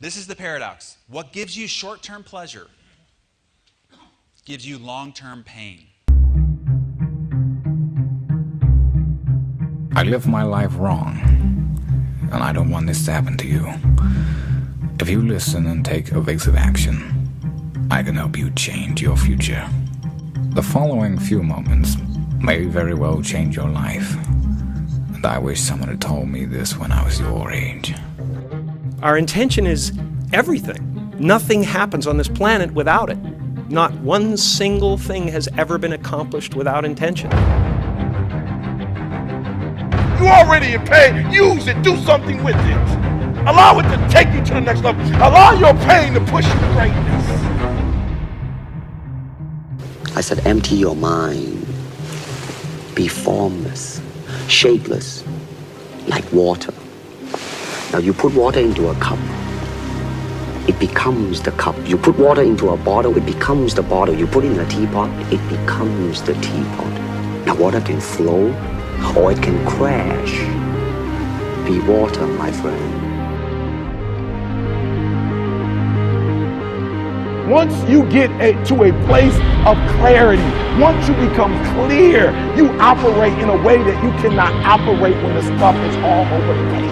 This is the paradox. What gives you short-term pleasure gives you long-term pain. I live my life wrong, and I don't want this to happen to you. If you listen and take evasive action, I can help you change your future. The following few moments may very well change your life, and I wish someone had told me this when I was your age. Our intention is everything. Nothing happens on this planet without it. Not one single thing has ever been accomplished without intention. You already in pain. Use it. Do something with it. Allow it to take you to the next level. Allow your pain to push you to greatness. I said, empty your mind. Be formless, shapeless, like water. Now you put water into a cup, it becomes the cup. You put water into a bottle, it becomes the bottle. You put it in a teapot, it becomes the teapot. Now water can flow or it can crash. Be water, my friend. Once you get to a place of clarity, once you become clear, you operate in a way that you cannot operate when the stuff is all over the place.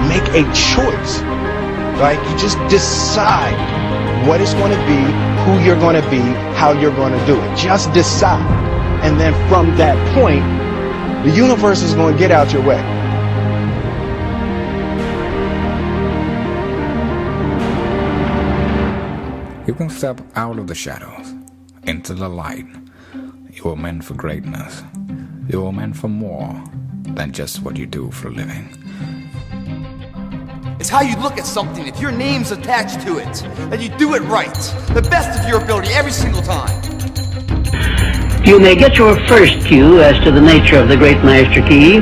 Make a choice, right? You just decide what it's going to be, who you're going to be, how you're going to do it. Just decide. And then from that point, the universe is going to get out your way. You can step out of the shadows, into the light. You were meant for greatness. You were meant for more than just what you do for a living. It's how you look at something. If your name's attached to it, and you do it right, the best of your ability every single time. You may get your first cue as to the nature of the great master key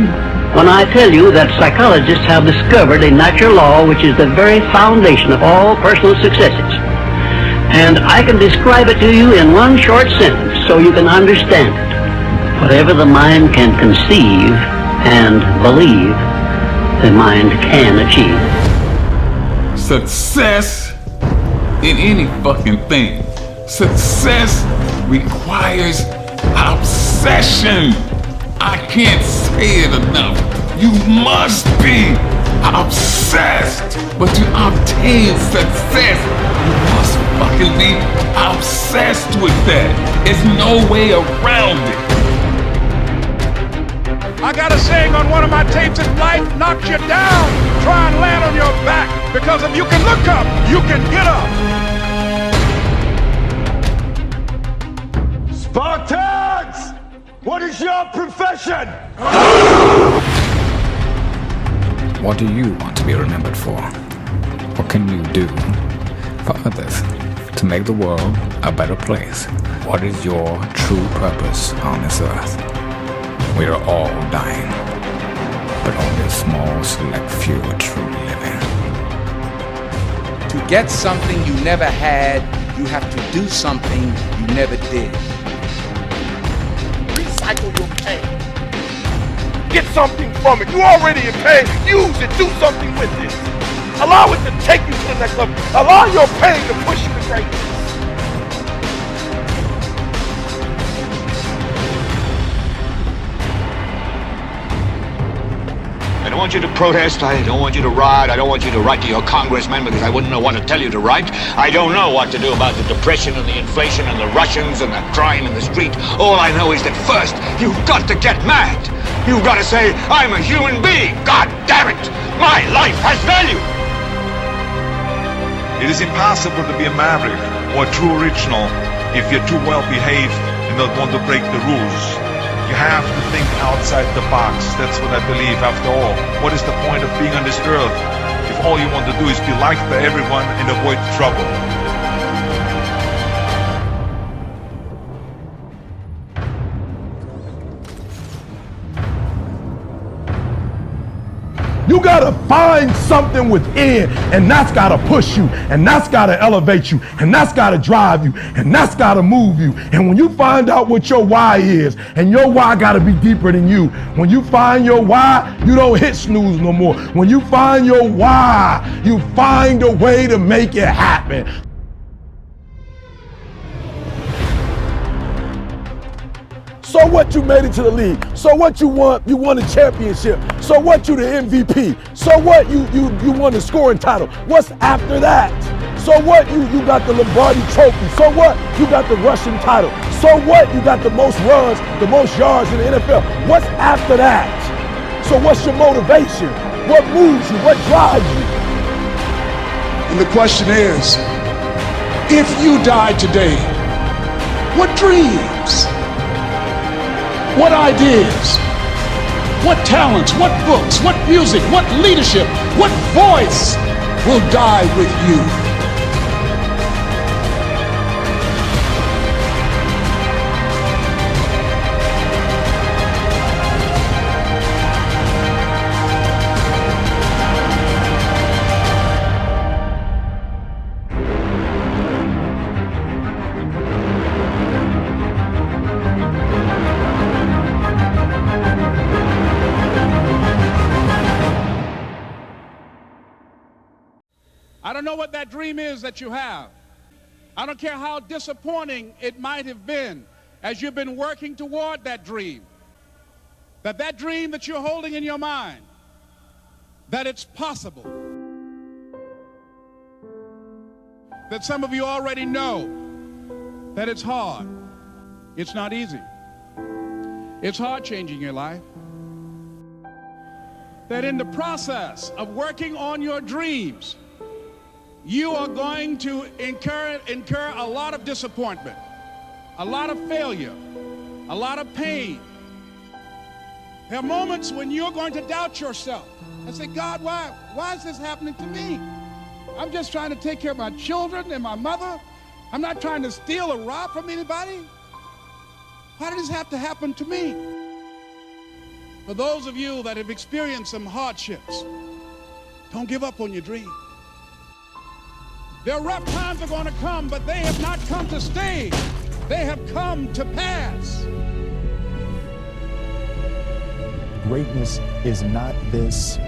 when I tell you that psychologists have discovered a natural law which is the very foundation of all personal successes. And I can describe it to you in one short sentence so you can understand it. Whatever the mind can conceive and believe, the mind can achieve. Success in any fucking thing. Success requires obsession. I can't say it enough. You must be obsessed. But to obtain success, you must fucking be obsessed with that. There's no way around it. I got a saying on one of my tapes: if life knocks you down, try and land on your back, because if you can look up, you can get up. Spartans! What is your profession? What do you want to be remembered for? What can you do for others to make the world a better place? What is your true purpose on this earth? We are all dying, but only a small select few are truly living. To get something you never had, you have to do something you never did. Recycle your pain. Get something from it. You already in pain. Use it. Do something with it. Allow it to take you to the next level. Allow your pain to push you to greatness. I don't want you to protest, I don't want you to riot, I don't want you to write to your congressman because I wouldn't know what to tell you to write. I don't know what to do about the depression and the inflation and the Russians and the crime in the street. All I know is that first, you've got to get mad. You've got to say, I'm a human being. God damn it! My life has value! It is impossible to be a maverick or a true original if you're too well behaved and don't want to break the rules. You have to think outside the box. That's what I believe. After all, what is the point of being on this earth if all you want to do is be liked by everyone and avoid trouble? You gotta find something within, and that's gotta push you, and that's gotta elevate you, and that's gotta drive you, and that's gotta move you. And when you find out what your why is, and your why gotta be deeper than you, when you find your why, you don't hit snooze no more. When you find your why, you find a way to make it happen. So what, you made it to the league? So what, you won a championship? So what, you the MVP? So what, you won the scoring title? What's after that? So what, you got the Lombardi trophy? So what, you got the Russian title? So what, you got the most runs, the most yards in the NFL? What's after that? So what's your motivation? What moves you? What drives you? And the question is, if you died today, what dreams? What ideas, what talents, what books, what music, what leadership, what voice will die with you? I don't know what that dream is that you have. I don't care how disappointing it might have been as you've been working toward that dream. That dream that you're holding in your mind, that it's possible. That some of you already know that it's hard. It's not easy. It's hard changing your life. That in the process of working on your dreams, you are going to incur a lot of disappointment, a lot of failure, a lot of pain. There are moments when you're going to doubt yourself and say, God, why is this happening to me? I'm just trying to take care of my children and my mother. I'm not trying to steal or rob from anybody. Why did this have to happen to me? For those of you that have experienced some hardships, don't give up on your dream. Their rough times are going to come, but they have not come to stay. They have come to pass. Greatness is not this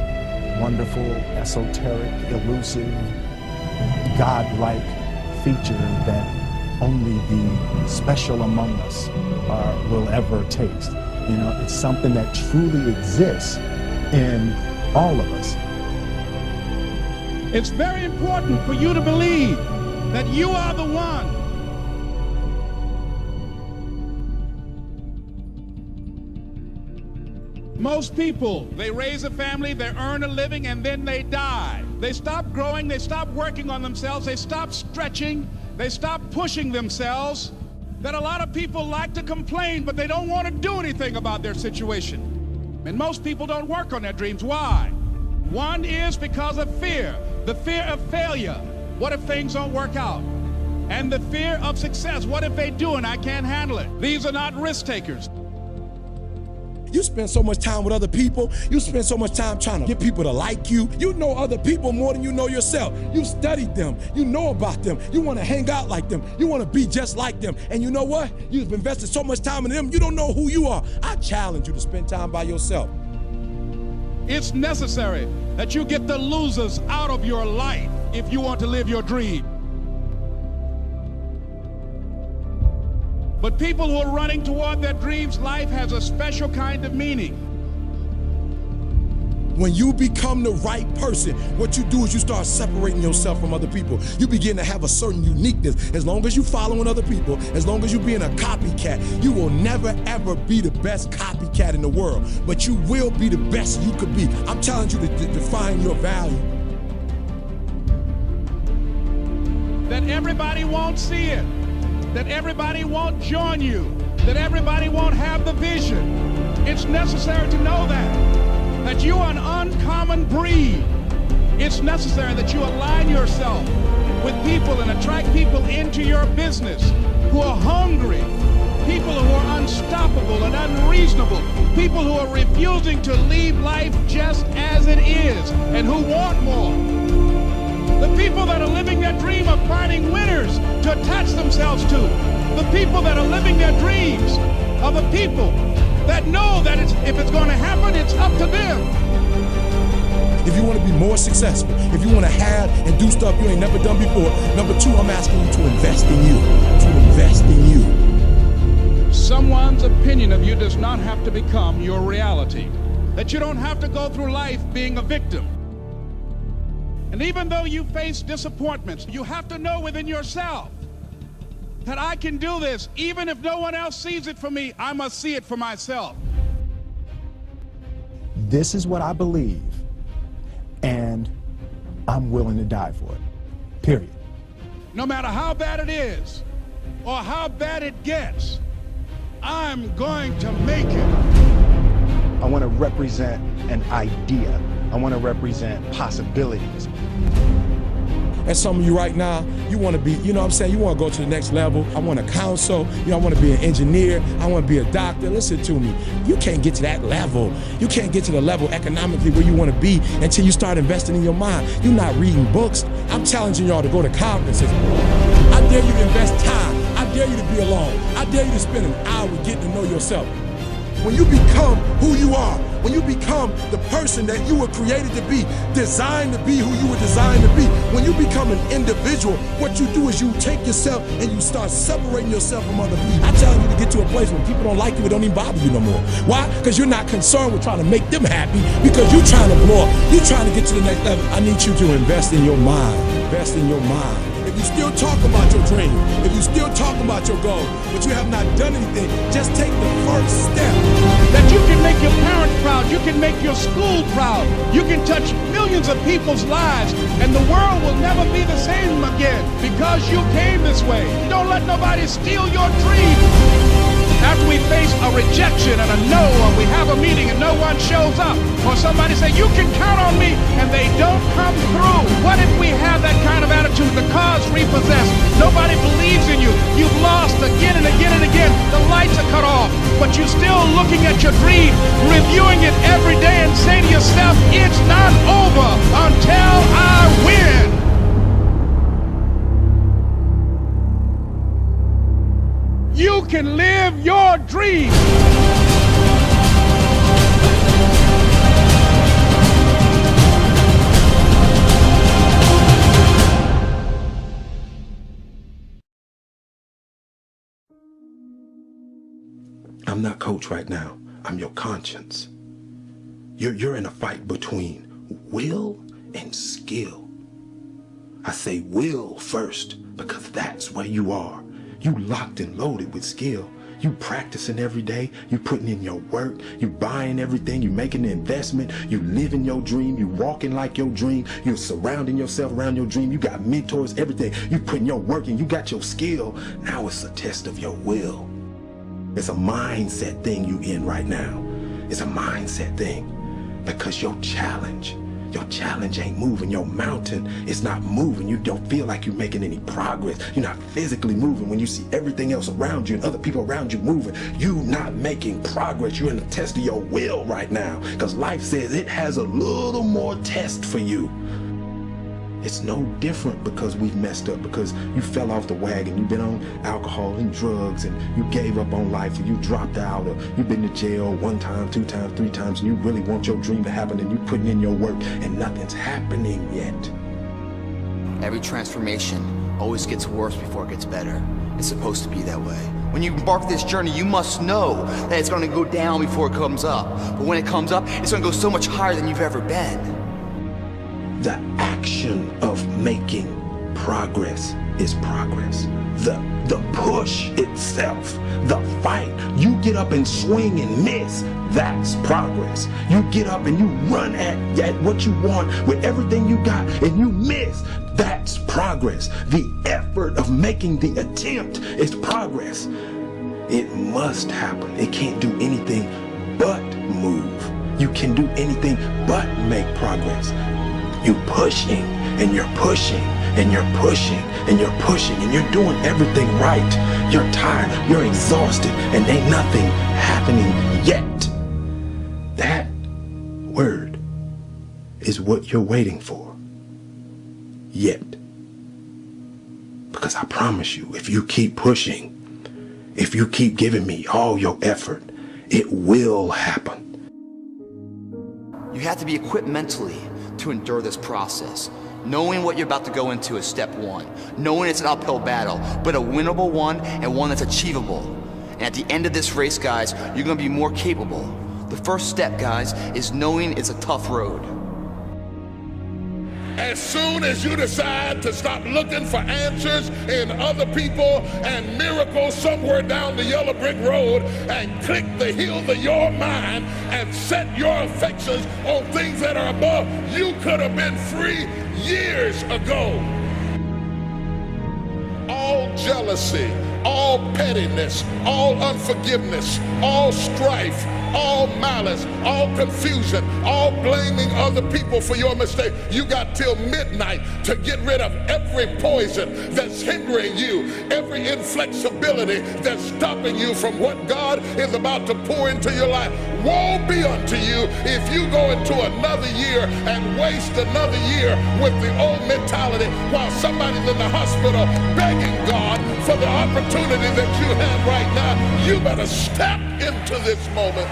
wonderful, esoteric, elusive, godlike feature that only the special among us will ever taste. You know, it's something that truly exists in all of us. It's very important for you to believe that you are the one. Most people, they raise a family, they earn a living, and then they die. They stop growing, they stop working on themselves, they stop stretching, they stop pushing themselves. That a lot of people like to complain, but they don't want to do anything about their situation. And most people don't work on their dreams. Why? One is because of fear. The fear of failure. What if things don't work out? And the fear of success. What if they do and I can't handle it? These are not risk takers. You spend so much time with other people. You spend so much time trying to get people to like you. You know other people more than you know yourself. You studied them. You know about them. You want to hang out like them. You want to be just like them. And you know what? You've invested so much time in them, you don't know who you are. I challenge you to spend time by yourself. It's necessary that you get the losers out of your life if you want to live your dream. But people who are running toward their dreams, life has a special kind of meaning. When you become the right person, what you do is you start separating yourself from other people. You begin to have a certain uniqueness. As long as you're following other people, as long as you're being a copycat, you will never ever be the best copycat in the world, but you will be the best you could be. I'm challenging you to define your value. That everybody won't see it, that everybody won't join you, that everybody won't have the vision. It's necessary to know that you are an uncommon breed. It's necessary that you align yourself with people and attract people into your business who are hungry, people who are unstoppable and unreasonable, people who are refusing to leave life just as it is. people that are living their dream of finding winners to attach themselves to. The people that are living their dreams are the people that know that if it's going to happen, it's up to them. If you want to be more successful, if you want to have and do stuff you ain't never done before, number two, I'm asking you to invest in you. To invest in you. Someone's opinion of you does not have to become your reality. That you don't have to go through life being a victim. And even though you face disappointments, you have to know within yourself that I can do this. Even if no one else sees it for me, I must see it for myself. This is what I believe, and I'm willing to die for it. Period. No matter how bad it is or how bad it gets, I'm going to make it. I want to represent an idea. I want to represent possibilities. And some of you right now, you want to be, you know what I'm saying, you want to go to the next level. I want to counsel, I want to be an engineer, I want to be a doctor. Listen to me, you can't get to that level. You can't get to the level economically where you want to be until you start investing in your mind. You're not reading books. I'm challenging y'all to go to conferences. I dare you to invest time. I dare you to be alone. I dare you to spend an hour getting to know yourself. When you become who you are, when you become the person that you were created to be, designed to be who you were designed to be, when you become an individual, what you do is you take yourself and you start separating yourself from other people. I challenge you to get to a place where people don't like you, it don't even bother you no more. Why? Because you're not concerned with trying to make them happy, because you're trying to blow up. You're trying to get to the next level. I need you to invest in your mind. Invest in your mind. If you still talk about your dream, if you still talk about your goal, but you have not done anything, just take the first step. That you can make your parents proud, you can make your school proud, you can touch millions of people's lives, and the world will never be the same again because you came this way. Don't let nobody steal your dream. After we face a rejection and a no, or we have a meeting and no one shows up, or somebody say, you can count on me, and they don't come through. What if we have that kind of attitude? The car's repossessed. Nobody believes in you. You've lost again and again and again. The lights are cut off, but you're still looking at your dream, reviewing it every day and say to yourself, it's not over until I win. You can live your dream. I'm not coach right now. I'm your conscience. You're in a fight between will and skill. I say will first because that's where you are. You locked and loaded with skill. You practicing every day. You putting in your work. You buying everything. You making the investment. You living your dream. You walking like your dream. You're surrounding yourself around your dream. You got mentors, everything. You putting your work in. You got your skill. Now it's a test of your will. It's a mindset thing you in right now. It's a mindset thing because your challenge ain't moving. Your mountain is not moving. You don't feel like you're making any progress. You're not physically moving when you see everything else around you and other people around you moving. You're not making progress. You're in the test of your will right now because life says it has a little more test for you. It's no different because we've messed up, because you fell off the wagon, you've been on alcohol and drugs, and you gave up on life, or you dropped out, or you've been to jail 1 time, 2 times, 3 times, and you really want your dream to happen, and you're putting in your work, and nothing's happening yet. Every transformation always gets worse before it gets better. It's supposed to be that way. When you embark this journey, you must know that it's going to go down before it comes up. But when it comes up, it's going to go so much higher than you've ever been. The action of making progress is progress. The push itself, the fight, you get up and swing and miss, that's progress. You get up and you run at what you want with everything you got and you miss, that's progress. The effort of making the attempt is progress. It must happen. It can't do anything but move. You can do anything but make progress. You're pushing and you're pushing and you're pushing and you're pushing and you're doing everything right. You're tired, you're exhausted, and ain't nothing happening yet. That word is what you're waiting for. Yet. Because I promise you, if you keep pushing, if you keep giving me all your effort, it will happen. You have to be equipped mentally to endure this process. Knowing what you're about to go into is step one. Knowing it's an uphill battle, but a winnable one and one that's achievable. And at the end of this race, guys, you're gonna be more capable. The first step, guys, is knowing it's a tough road. As soon as you decide to stop looking for answers in other people and miracles somewhere down the yellow brick road and click the heels of your mind and set your affections on things that are above, you could have been free years ago. All jealousy, all pettiness, all unforgiveness, all strife, all malice, all confusion, all blaming other people for your mistake. You got till midnight to get rid of every poison that's hindering you, every inflexibility that's stopping you from what God is about to pour into your life. Woe be unto you if you go into another year and waste another year with the old mentality while somebody's in the hospital begging God for the opportunity that you have right now. You better step into this moment